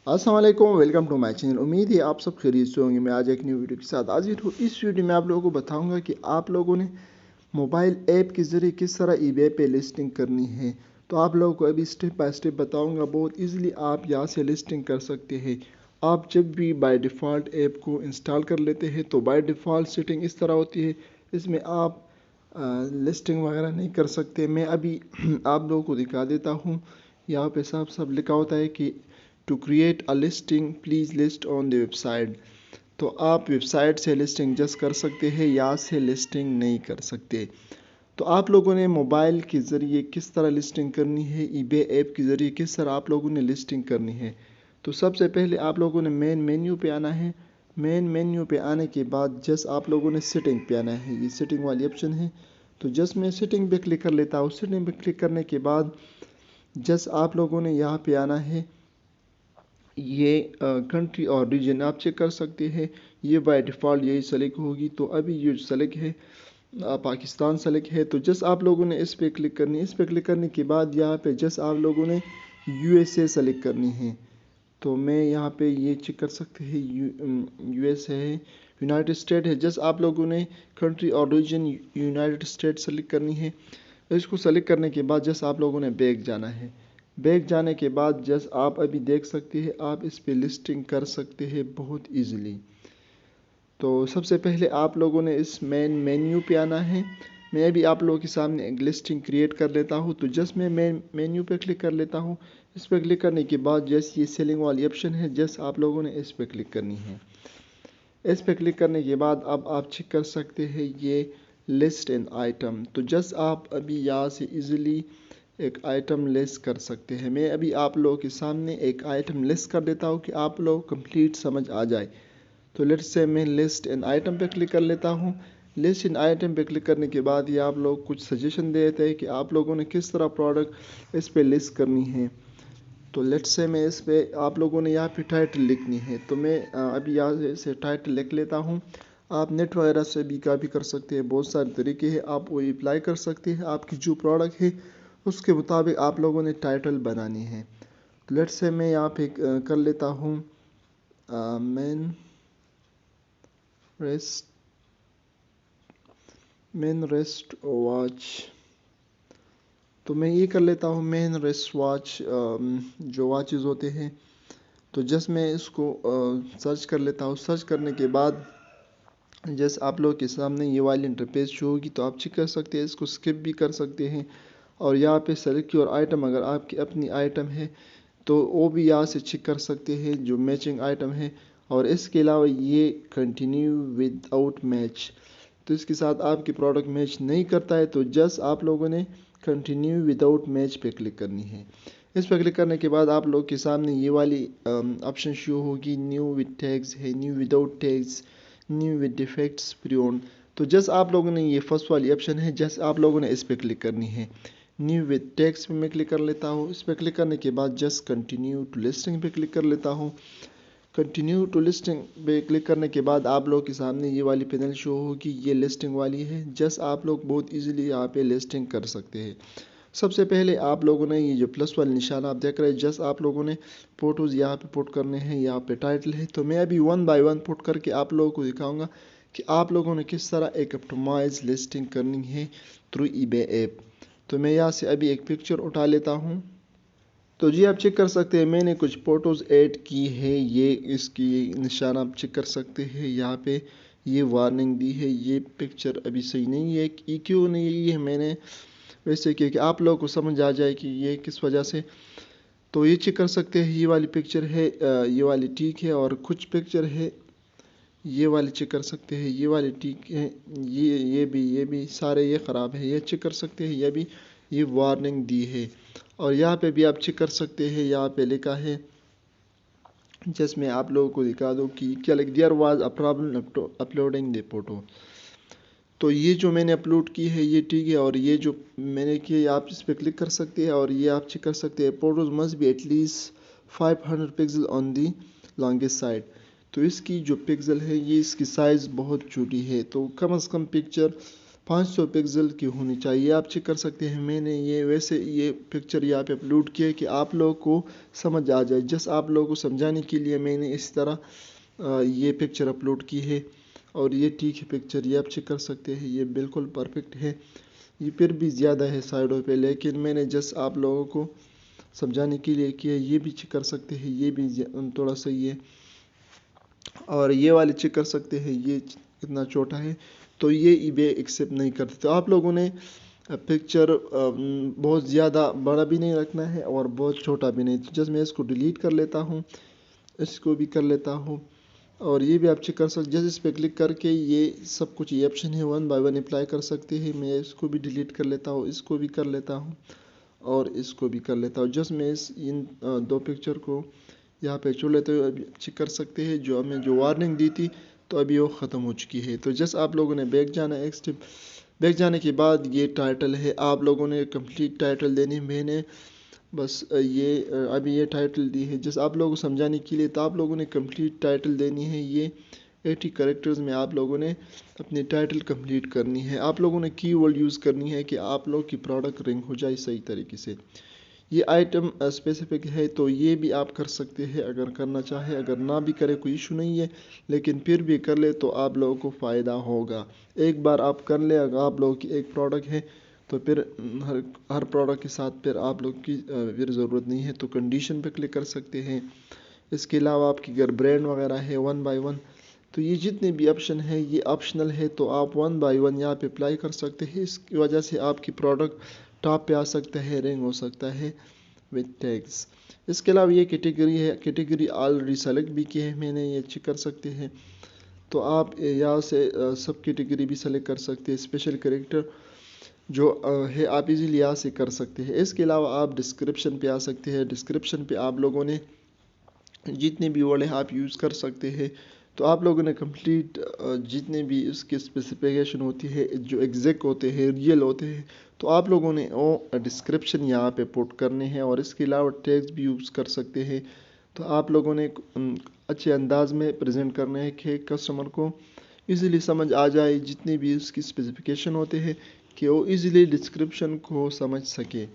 अस्सलाम वालेकुम, welcome to my channel. उम्मीद है आप सब खैरियत से होंगे। मैं आज एक न्यू वीडियो के साथ हाजिर हूँ। इस वीडियो में आप लोगों को बताऊंगा कि आप लोगों ने मोबाइल ऐप के ज़रिए किस तरह ईबे पे लिस्टिंग करनी है। तो आप लोगों को अभी स्टेप बाय स्टेप बताऊंगा। बहुत इजीली आप यहाँ से लिस्टिंग कर सकते हैं। आप जब भी बाय डिफ़ॉल्ट ऐप को इंस्टॉल कर लेते हैं तो बाय डिफ़ॉल्ट सेटिंग इस तरह होती है, इसमें आप लिस्टिंग वगैरह नहीं कर सकते। मैं अभी आप लोगों को दिखा देता हूँ। यहाँ पे साफ साफ लिखा होता है कि to create a listing please list on the website. तो आप वेबसाइट से लिस्टिंग जस्ट कर सकते हैं, यहाँ से लिस्टिंग नहीं कर सकते। तो आप लोगों ने मोबाइल के ज़रिए किस तरह लिस्टिंग करनी है, ईबे ऐप के ज़रिए किस तरह आप लोगों ने लिस्टिंग करनी है। तो सबसे पहले आप लोगों ने मेन मेन्यू पे आना है। मेन मेन्यू पे आने के बाद जस्ट आप लोगों ने सेटिंग पे आना है। ये सेटिंग वाली ऑप्शन है, तो जस्ट मैं सेटिंग पे क्लिक कर लेता हूँ। सेटिंग पे क्लिक करने के बाद जस्ट आप लोगों ने यहाँ पे आना है। ये कंट्री और रीजन आप चेक कर सकते हैं। ये बाय डिफ़ॉल्ट यही सेलेक्ट होगी। तो अभी ये सेलेक्ट है, पाकिस्तान सेलेक्ट है। तो जस्ट आप लोगों ने इस पर क्लिक करनी है। इस पर क्लिक करने के बाद यहाँ पे जस्ट आप लोगों ने यूएसए सेलेक्ट करनी है। तो मैं यहाँ पे ये चेक कर सकते हैं, यूएसए है, यूनाइटेड स्टेट है। जस्ट आप लोगों ने कंट्री और रीजन यूनाइटेड स्टेट सेलेक्ट करनी है। इसको सेलेक्ट करने के बाद जस्ट आप लोगों ने बैक जाना है। बैक जाने के बाद जस्ट आप अभी देख सकते हैं, आप इस पे लिस्टिंग कर सकते हैं बहुत इजीली। तो सबसे पहले आप लोगों ने इस मेन मेन्यू पे आना है। मैं अभी आप लोगों के सामने एक लिस्टिंग क्रिएट कर लेता हूँ। तो जस्ट मैं मेन मेन्यू पे क्लिक कर लेता हूँ। इस पर क्लिक करने के बाद जस्ट ये सेलिंग वाली ऑप्शन है, जस्ट आप लोगों ने इस पर क्लिक करनी है। इस पर क्लिक करने के बाद अब आप चेक कर सकते हैं ये लिस्ट एंड आइटम। तो जस्ट आप अभी यहाँ से इजीली एक आइटम लिस्ट कर सकते हैं। मैं अभी आप लोगों के सामने एक आइटम लिस्ट कर देता हूँ कि आप लोग कंप्लीट समझ आ जाए। तो लेट्स से मैं लिस्ट एंड आइटम पे क्लिक कर लेता हूँ। लिस्ट एंड आइटम पे क्लिक करने के बाद ये आप लोग कुछ सजेशन देते हैं कि आप लोगों ने किस तरह प्रोडक्ट इस पे लिस्ट करनी है। तो लेट्स से मैं इस पे आप लोगों ने यहाँ पे टाइटल लिखनी है। तो मैं अभी यहाँ से टाइटल लिख लेता हूँ। आप नेट वगैरह से भी कॉपी कर सकते हैं, बहुत सारे तरीके हैं, आप वो अप्लाई कर सकते हैं। आपकी जो प्रोडक्ट है उसके मुताबिक आप लोगों ने टाइटल बनानी है। तो लेट्स से मैं यहाँ पे कर लेता हूँ मेन रेस्ट वॉच। तो मैं ये कर लेता हूँ मेन रेस्ट वॉच, जो वॉचेज़ होते हैं। तो जस्ट मैं इसको सर्च कर लेता हूँ। सर्च करने के बाद जस्ट आप लोग के सामने ये वाली इंटरफेस शो होगी। तो आप चेक कर सकते हैं, इसको स्किप भी कर सकते हैं। और यहाँ पे सेलेक्ट योर आइटम, अगर आपकी अपनी आइटम है तो वो भी यहाँ से चेक कर सकते हैं जो मैचिंग आइटम है। और इसके अलावा ये कंटिन्यू विदाउट मैच, तो इसके साथ आपकी प्रोडक्ट मैच नहीं करता है तो जस्ट आप लोगों ने कंटिन्यू विदाउट मैच पे क्लिक करनी है। इस पर क्लिक करने के बाद आप लोग के सामने ये वाली ऑप्शन शो होगी, न्यू विद टैग्स है, new without tags, new with defects pre-owned. तो जस्ट आप लोगों ने ये फर्स्ट वाली ऑप्शन है, जस्ट आप लोगों ने इस पर क्लिक करनी है। न्यू विद टैग्स पे मैं क्लिक कर लेता हूँ। इस पर क्लिक करने के बाद जस्ट कंटिन्यू टू लिस्टिंग पे क्लिक कर लेता हूँ। कंटिन्यू टू लिस्टिंग पे क्लिक करने के बाद आप लोग के सामने ये वाली पैनल शो होगी, ये लिस्टिंग वाली है। जस्ट आप लोग बहुत इजीली यहाँ पे लिस्टिंग कर सकते हैं। सबसे पहले आप लोगों ने ये जो प्लस वाले निशान आप देख रहे हैं, जस्ट आप लोगों ने फोटोज़ यहाँ पे पुट करने हैं। यहाँ पे टाइटल है, तो मैं अभी वन बाय वन पुट करके आप लोगों को दिखाऊंगा कि आप लोगों ने किस तरह एक ऑप्टिमाइज लिस्टिंग करनी है थ्रू ईबे ऐप। तो मैं यहाँ से अभी एक पिक्चर उठा लेता हूँ। तो जी आप चेक कर सकते हैं, मैंने कुछ फ़ोटोज़ ऐड की है। ये इसकी निशान आप चेक कर सकते हैं। यहाँ पे ये वार्निंग दी है, ये पिक्चर अभी सही नहीं है। ये क्यों नहीं है, मैंने वैसे किया कि आप लोगों को समझ आ जाए कि ये किस वजह से। तो ये चेक कर सकते हैं, ये वाली पिक्चर है, ये वाली ठीक है। और कुछ पिक्चर है, ये वाली चेक कर सकते हैं, ये वाली ठीक है। ये भी सारे ये ख़राब है, ये चेक कर सकते हैं। ये भी ये वार्निंग दी है। और यहाँ पे भी आप चेक कर सकते हैं, यहाँ पे लिखा है, जस्ट मैं आप लोगों को दिखा दूँ कि क्या लिख, there was a problem uploading the photo. तो ये जो मैंने अपलोड की है ये ठीक है। और ये जो मैंने की आप इस पर क्लिक कर सकते हैं और ये आप चेक कर सकते हैं, photos must be at least 500 pixel on the longest side. तो इसकी जो पिक्सल है, ये इसकी साइज़ बहुत छोटी है। तो कम से कम पिक्चर 500 पिक्सल की होनी चाहिए। आप चेक कर सकते हैं, मैंने ये पिक्चर यहाँ पे अपलोड किया है कि आप लोगों को समझ आ जाए। जस्ट आप लोगों को समझाने के लिए मैंने इस तरह ये पिक्चर अपलोड की है। और ये ठीक है पिक्चर, ये आप चेक कर सकते हैं, ये बिल्कुल परफेक्ट है। ये फिर भी ज़्यादा है साइडों पे, लेकिन मैंने जस्ट आप लोगों को समझाने के लिए किया। ये भी चेक कर सकते हैं, ये भी थोड़ा सही है। और ये वाले चेक कर सकते हैं, ये कितना छोटा है। तो ये eBay एक्सेप्ट नहीं करते। तो आप लोगों ने पिक्चर बहुत ज़्यादा बड़ा भी नहीं रखना है और बहुत छोटा भी नहीं। तो जस्ट मैं इसको डिलीट कर लेता हूँ, इसको भी कर लेता हूँ। और ये भी आप चेक कर सकते, जैसे इस पर क्लिक करके ये सब कुछ ये ऑप्शन है 1 बाय 1 अप्लाई कर सकते हैं। मैं इसको भी डिलीट कर लेता हूँ, इसको भी कर लेता हूँ और इसको भी कर लेता हूँ। जस्ट मैं इन दो पिक्चर को यहाँ पे चुन लेते हो। अभी चेक कर सकते हैं, जो हमें जो वार्निंग दी थी तो अभी वो ख़त्म हो चुकी है। तो जस्ट आप लोगों ने बैक जाना है। एक स्टेप बैक जाने के बाद ये टाइटल है, आप लोगों ने कंप्लीट टाइटल देनी। मैंने बस अभी ये टाइटल दी है जस्ट आप लोगों को समझाने के लिए। तो आप लोगों ने कंप्लीट टाइटल देनी है। ये 80 कैरेक्टर्स में आप लोगों ने अपनी टाइटल कंप्लीट करनी है। आप लोगों ने कीवर्ड यूज़ करनी है कि आप लोग की प्रोडक्ट रैंक हो जाए सही तरीके से। ये आइटम स्पेसिफिक है, तो ये भी आप कर सकते हैं अगर करना चाहे। अगर ना भी करे कोई इशू नहीं है, लेकिन फिर भी कर ले तो आप लोगों को फ़ायदा होगा। एक बार आप कर ले, अगर आप लोगों की एक प्रोडक्ट है तो फिर हर प्रोडक्ट के साथ फिर आप लोग की फिर ज़रूरत नहीं है। तो कंडीशन पे क्लिक कर सकते हैं। इसके अलावा आपकी अगर ब्रांड वगैरह है 1 बाय 1, तो ये जितने भी ऑप्शन है ये ऑप्शनल है। तो आप 1 बाय 1 यहाँ पे अप्लाई कर सकते हैं। इसकी वजह से आपकी प्रोडक्ट टॉप पे आ सकता है, रैंक हो सकता है विद टैग्स। इसके अलावा ये कैटेगरी है, कैटेगरी ऑलरेडी सेलेक्ट भी की है मैंने, ये चेक कर सकते हैं। तो आप यहाँ से सब कैटेगरी भी सेलेक्ट कर सकते हैं। स्पेशल कैरेक्टर जो है आप इजीली यहाँ से कर सकते हैं। इसके अलावा आप डिस्क्रिप्शन पे आ सकते हैं। डिस्क्रिप्शन पे आप लोगों ने जितने भी वर्ड है आप यूज़ कर सकते हैं। तो आप लोगों ने कंप्लीट जितने भी उसकी स्पेसिफिकेशन होती है, जो एग्जैक्ट होते हैं, रियल होते हैं, तो आप लोगों ने वो डिस्क्रिप्शन यहाँ पे पुट करने हैं। और इसके अलावा टैग्स भी यूज़ कर सकते हैं। तो आप लोगों ने अच्छे अंदाज में प्रेजेंट करने हैं कि कस्टमर को इजीली समझ आ जाए, जितने भी उसकी स्पेसिफिकेशन होते हैं, कि वो इजीली डिस्क्रिप्शन को समझ सके।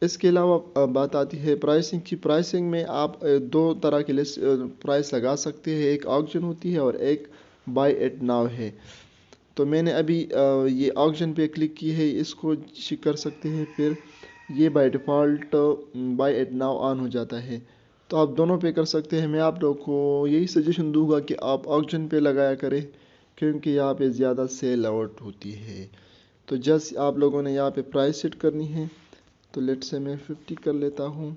इसके अलावा बात आती है प्राइसिंग की। प्राइसिंग में आप दो तरह के लिस्ट प्राइस लगा सकते हैं, एक ऑक्शन होती है और एक बाय इट नाउ है। तो मैंने अभी ये ऑक्शन पे क्लिक की है, इसको चेक कर सकते हैं। फिर ये by default buy it now on हो जाता है। तो आप दोनों पे कर सकते हैं। मैं आप लोगों को यही सजेशन दूंगा कि आप ऑक्शन पे लगाया करें, क्योंकि यहाँ पे ज़्यादा सेल आउट होती है। तो जस्ट आप लोगों ने यहाँ पे प्राइस सेट करनी है। तो लेट से मैं 50 कर लेता हूँ।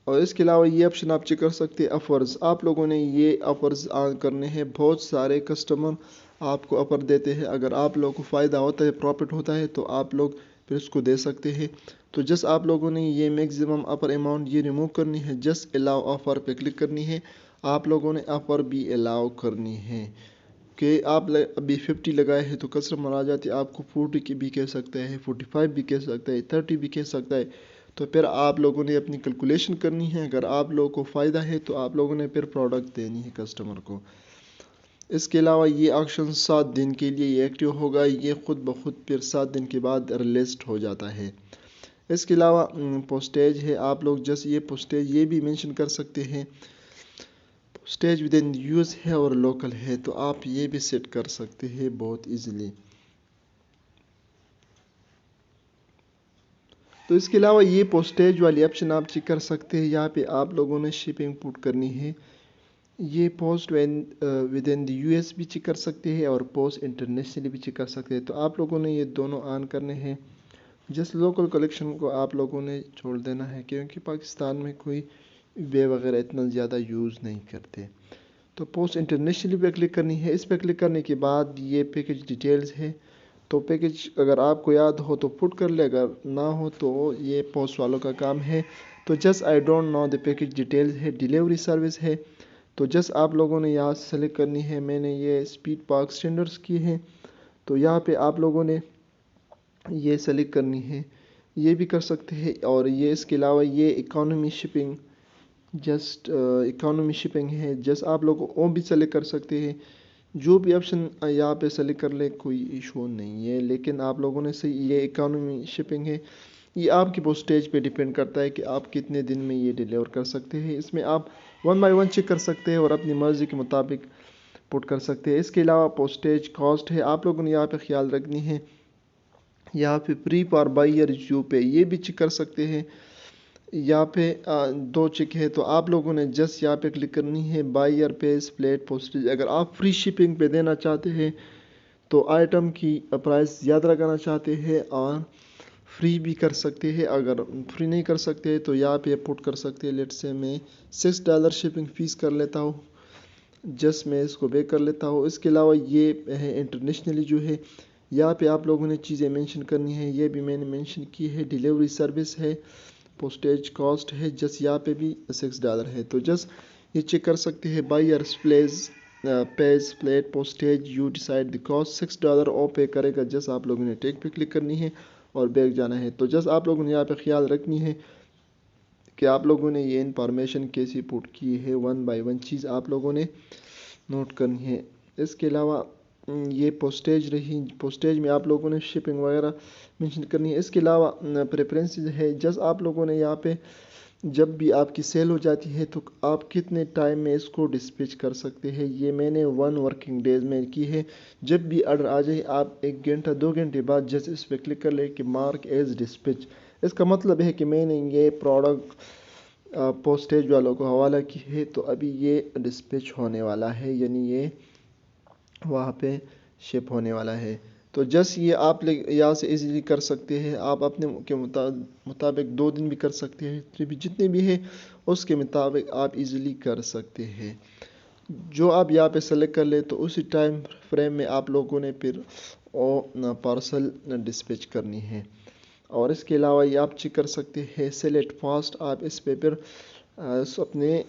और इसके अलावा ये ऑप्शन आप चेक कर सकते हैं ऑफर्स। आप लोगों ने ये ऑफर्स ऑन करने हैं। बहुत सारे कस्टमर आपको ऑफर देते हैं, अगर आप लोगों को फ़ायदा होता है, प्रॉफिट होता है, तो आप लोग फिर इसको दे सकते हैं। तो जस्ट आप लोगों ने ये मैक्सिमम ऑफर अमाउंट ये रिमूव करनी है। जस्ट अलाउ ऑफर पे क्लिक करनी है। आप लोगों ने ऑफर भी अलाउ करनी है कि आप अभी 50 लगाए हैं तो कस्टमर आ जाते, आपको 40 की भी कह सकता है, 45 भी कह सकता है, 30 भी कह सकता है। तो फिर आप लोगों ने अपनी कैलकुलेशन करनी है। अगर आप लोगों को फ़ायदा है तो आप लोगों ने फिर प्रोडक्ट देनी है कस्टमर को। इसके अलावा ये ऑक्शन 7 दिन के लिए ये एक्टिव होगा। ये ख़ुद ब खुद फिर 7 दिन के बाद लिस्ट हो जाता है। इसके अलावा पोस्टेज है। आप लोग जस्ट ये पोस्टेज ये भी मेंशन कर सकते हैं। पोस्टेज विद इन यूएस है और लोकल है, तो आप ये भी सेट कर सकते हैं बहुत इजीली। तो इसके अलावा ये पोस्टेज वाली ऑप्शन आप चेक कर सकते हैं। यहाँ पे आप लोगों ने शिपिंग पुट करनी है। ये post with in the US भी चेक कर सकते हैं और पोस्ट इंटरनेशनली भी चेक कर सकते हैं। तो आप लोगों ने ये दोनों ऑन करने हैं। जस्ट लोकल कलेक्शन को आप लोगों ने छोड़ देना है, क्योंकि पाकिस्तान में कोई वे वगैरह इतना ज़्यादा यूज़ नहीं करते। तो पोस्ट इंटरनेशनली पे क्लिक करनी है। इस पर क्लिक करने के बाद ये पैकेज डिटेल्स है। तो पैकेज अगर आपको याद हो तो पुट कर ले, अगर ना हो तो ये पोस्ट वालों का काम है। तो just I don't know the package details है, डिलीवरी सर्विस है। तो जस्ट आप लोगों ने यहाँ से सेलेक्ट करनी है। मैंने ये स्पीड पार्क स्टैंडर्ड्स की है, तो यहाँ पे आप लोगों ने ये सेलेक्ट करनी है। ये भी कर सकते हैं। और ये इसके अलावा ये economy shipping, just economy shipping है, जस्ट आप लोग वो भी सेलेक्ट कर सकते हैं। جو بھی آپشن یہاں پہ سلیکٹ کر لے کوئی ایشو نہیں ہے، لیکن آپ لوگوں نے صحیح یہ اکانومی شپنگ ہے، یہ آپ کی پوسٹیج پہ ڈیپینڈ کرتا ہے کہ آپ کتنے دن میں یہ ڈیلیور کر سکتے ہیں۔ اس میں آپ 1 بائی 1 چیک کر سکتے ہیں اور اپنی مرضی کے مطابق پٹ کر سکتے ہیں۔ اس کے علاوہ پوسٹیج کاسٹ ہے، آپ لوگوں نے یہاں پہ خیال رکھنی ہے، یہاں پہ پری فار بائیر یو پے یہ بھی چیک کر سکتے ہیں۔ یہاں پہ 2 چیک ہے، تو آپ لوگوں نے جسٹ یہاں پہ کلک کرنی ہے بائیر پیز فلیٹ پوسٹیج۔ اگر آپ فری شپنگ پہ دینا چاہتے ہیں تو آئٹم کی پرائس زیادہ لگانا چاہتے ہیں اور فری بھی کر سکتے ہیں، اگر فری نہیں کر سکتے تو یہاں پہ پٹ کر سکتے ہیں۔ لیٹ سے میں $6 شپنگ فیس کر لیتا ہوں، جسٹ میں اس کو بے کر لیتا ہوں۔ اس کے علاوہ یہ ہے انٹرنیشنلی جو ہے، یہاں پہ آپ لوگوں نے چیزیں مینشن کرنی ہے، یہ بھی میں نے مینشن کی ہے۔ ڈیلیوری سروس ہے، پوسٹیج کاسٹ ہے، جس یہاں پہ بھی $6 ہے، تو جس یہ چیک کر سکتے ہیں buyer pays flat postage you decide the cost $6 او پے کرے گا، جس آپ لوگوں نے ٹیک پہ کلک کرنی ہے اور بیک جانا ہے۔ تو جس آپ لوگوں نے یہاں پہ خیال رکھنی ہے کہ آپ لوگوں نے یہ انفارمیشن کیسی پٹ کی ہے، 1 بائی 1 چیز آپ لوگوں نے نوٹ کرنی ہے۔ اس کے علاوہ یہ پوسٹیج رہی، پوسٹیج میں آپ لوگوں نے شپنگ وغیرہ مینشن کرنی ہے۔ اس کے علاوہ پریفرنسز ہے، جس آپ لوگوں نے یہاں پہ جب بھی آپ کی سیل ہو جاتی ہے تو آپ کتنے ٹائم میں اس کو ڈسپیچ کر سکتے ہیں، یہ میں نے 1 ورکنگ ڈیز میں کی ہے۔ جب بھی آرڈر آ جائے آپ 1 گھنٹہ 2 گھنٹے بعد جیسے اس پہ کلک کر لیں کہ مارک ایز ڈسپیچ، اس کا مطلب ہے کہ میں نے یہ پروڈکٹ پوسٹیج والوں کو حوالہ کی ہے تو ابھی یہ ڈسپیچ ہونے والا ہے، یعنی یہ وہاں پہ شپ ہونے والا ہے۔ تو جس یہ آپ یہاں سے ایزیلی کر سکتے ہیں، آپ اپنے کے مطابق 2 دن بھی کر سکتے ہیں، جتنے بھی ہے اس کے مطابق آپ ایزیلی کر سکتے ہیں۔ جو آپ یہاں پہ سلیکٹ کر لیں تو اسی ٹائم فریم میں آپ لوگوں نے پھر پارسل ڈسپیچ کرنی ہے۔ اور اس کے علاوہ یہ آپ چیک کر سکتے ہیں سیلیکٹ فاسٹ، آپ اس پہ پھر اپنے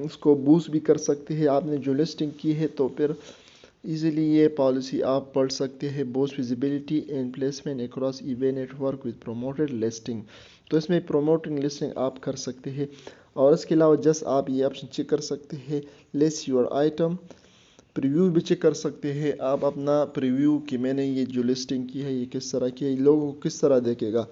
اس کو بوسٹ بھی کر سکتے ہیں۔ آپ نے جو لسٹنگ کی ہے تو پھر ایزیلی یہ پالیسی آپ پڑھ سکتے ہیں، boost visibility and placement across eBay network with promoted listing, تو اس میں پروموٹنگ لسٹنگ آپ کر سکتے ہیں۔ اور اس کے علاوہ جس آپ یہ آپشن چیک کر سکتے ہیں لیس یور آئٹم، پریویو بھی چیک کر سکتے ہیں آپ اپنا پریویو کہ میں نے یہ جو لسٹنگ کی ہے یہ کس طرح کی ہے، لوگوں کو کس طرح دیکھے گا۔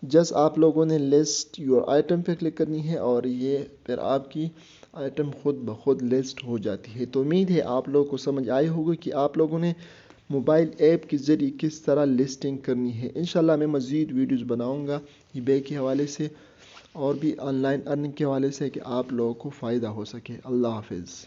جس آپ لوگوں نے لسٹ یور آئٹم پہ کلک کرنی ہے اور یہ پھر آپ کی آئٹم خود بخود لسٹ ہو جاتی ہے۔ تو امید ہے آپ لوگوں کو سمجھ آئی ہوگی کہ آپ لوگوں نے موبائل ایپ کے ذریعے کس طرح لسٹنگ کرنی ہے۔ انشاءاللہ میں مزید ویڈیوز بناؤں گا ای بے کے حوالے سے اور بھی آن لائن ارننگ کے حوالے سے کہ آپ لوگوں کو فائدہ ہو سکے۔ اللہ حافظ۔